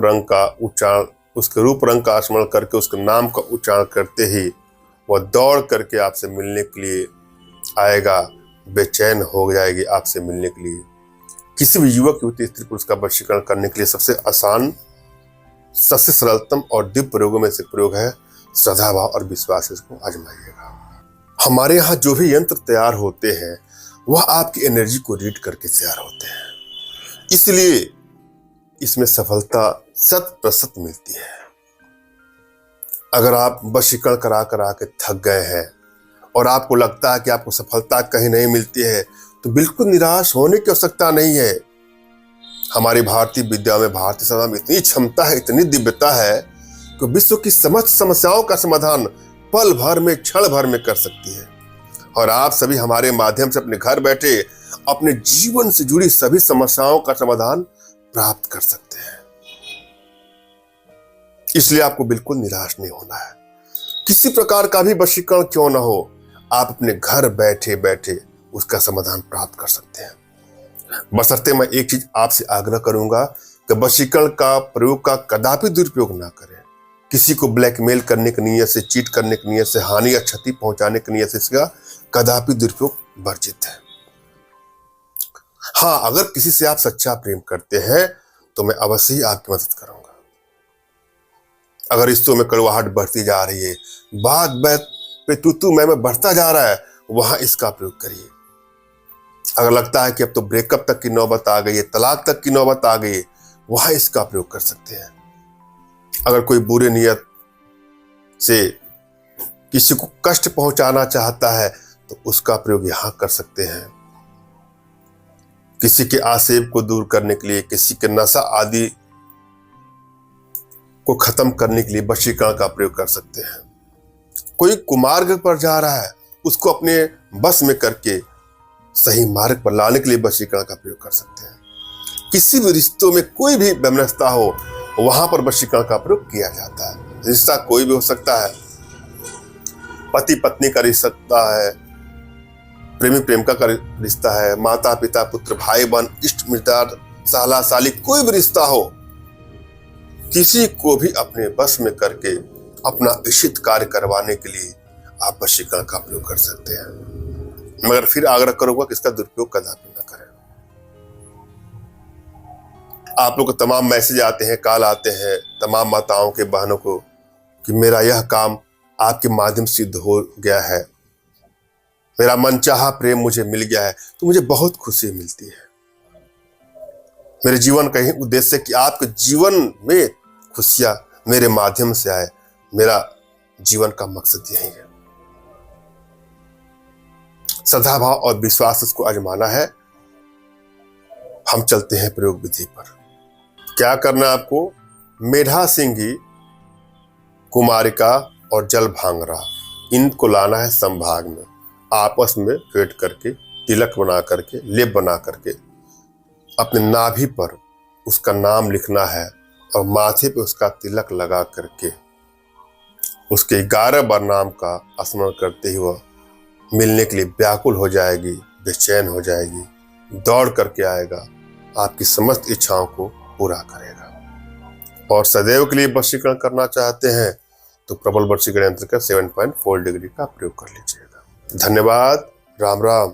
रंग का उच्चारण, उसके रूप रंग का स्मरण करके उसके नाम का उच्चारण करते ही वह दौड़ करके आपसे मिलने के लिए आएगा, बेचैन हो जाएगी आपसे मिलने के लिए। किसी भी युवक युवती स्त्री पुरुष का वशीकरण करने के लिए सबसे आसान, सबसे सरलतम और दिव्य प्रयोगों में से प्रयोग है श्रद्धा भाव और विश्वास। इसको आजमाइएगा। हमारे यहाँ जो भी यंत्र तैयार होते हैं वह आपकी एनर्जी को रीड करके तैयार होते हैं, इसलिए इसमें सफलता 100% मिलती है। अगर आप वशीकरण करा करा के थक गए हैं और आपको लगता है कि आपको सफलता कहीं नहीं मिलती है, तो बिल्कुल निराश होने की आवश्यकता नहीं है। हमारी भारतीय विद्या में, भारतीय समाज में इतनी क्षमता है, इतनी दिव्यता है कि विश्व की समस्त समस्याओं का समाधान पल भर में, क्षण भर में कर सकती है। और आप सभी हमारे माध्यम से अपने घर बैठे अपने जीवन से जुड़ी सभी समस्याओं का समाधान प्राप्त कर सकते हैं। इसलिए आपको बिल्कुल निराश नहीं होना है। किसी प्रकार का भी वशीकरण क्यों ना हो, आप अपने घर बैठे बैठे उसका समाधान प्राप्त कर सकते हैं। बशर्ते मैं एक चीज आपसे आग्रह करूंगा कि वशीकरण का प्रयोग का कदापि दुरुपयोग ना करें। किसी को ब्लैकमेल करने की नीयत से, चीट करने की नीयत से, हानि या क्षति पहुंचाने की नीयत से इसका कदापि दुरुपयोग वर्जित है। हाँ, अगर किसी से आप सच्चा प्रेम करते हैं तो मैं अवश्य ही आपकी मदद करूंगा। अगर रिश्तों में कड़वाहट बढ़ती जा रही है, बात बात पे तू मैं बढ़ता जा रहा है, वहां इसका प्रयोग करिए। अगर लगता है कि अब तो ब्रेकअप तक की नौबत आ गई है, तलाक तक की नौबत आ गई है, वहां इसका प्रयोग कर सकते हैं। अगर कोई बुरे नियत से किसी को कष्ट पहुंचाना चाहता है तो उसका प्रयोग यहां कर सकते हैं। किसी के आसेब को दूर करने के लिए, किसी के नशा आदि को खत्म करने के लिए वशीकरण का प्रयोग कर सकते हैं। कोई कुमार्ग पर जा रहा है, उसको अपने बस में करके सही मार्ग पर लाने के लिए वशीकरण का प्रयोग कर सकते हैं। किसी भी रिश्तों में कोई भी वैमनस्यता हो, वहां पर वशीकरण का प्रयोग किया जाता है। रिश्ता कोई भी हो सकता है, पति पत्नी का रिश्ता है, प्रेमी प्रेमिका का रिश्ता है, माता पिता पुत्र भाई बहन इष्ट मित्रदार साला साली, कोई भी रिश्ता हो, किसी को भी अपने बस में करके अपना इच्छित कार्य करवाने के लिए आप वशीकरण का प्रयोग कर सकते हैं। मगर फिर आग्रह करूंगा कि इसका दुरुपयोग कदापि न करें। आप लोग को तमाम मैसेज आते हैं, कॉल आते हैं तमाम माताओं के, बहनों को कि मेरा यह काम आपके माध्यम से सिद्ध हो गया है, मेरा मनचाहा प्रेम मुझे मिल गया है, तो मुझे बहुत खुशी मिलती है। मेरे जीवन का ही उद्देश्य है कि आपके जीवन में खुशियां मेरे माध्यम से आए। मेरा जीवन का मकसद यही है। श्रद्धा भाव और विश्वास इसको आजमाना है। हम चलते हैं प्रयोग विधि पर। क्या करना है आपको? मेधा सिंगी, कुमारिका और जल भांगरा, इनको लाना है संभाग में, आपस में फेंट करके, तिलक बना करके, लेप बना करके अपने नाभि पर उसका नाम लिखना है और माथे पे उसका तिलक लगा करके उसके 11 बार नाम का स्मरण करते ही वह मिलने के लिए व्याकुल हो जाएगी, बेचैन हो जाएगी, दौड़ करके आएगा, आपकी समस्त इच्छाओं को पूरा करेगा। और सदैव के लिए वशीकरण करना चाहते हैं तो प्रबल वशीकरण यंत्र का 7.4 डिग्री का प्रयोग कर लीजिएगा। धन्यवाद। राम राम।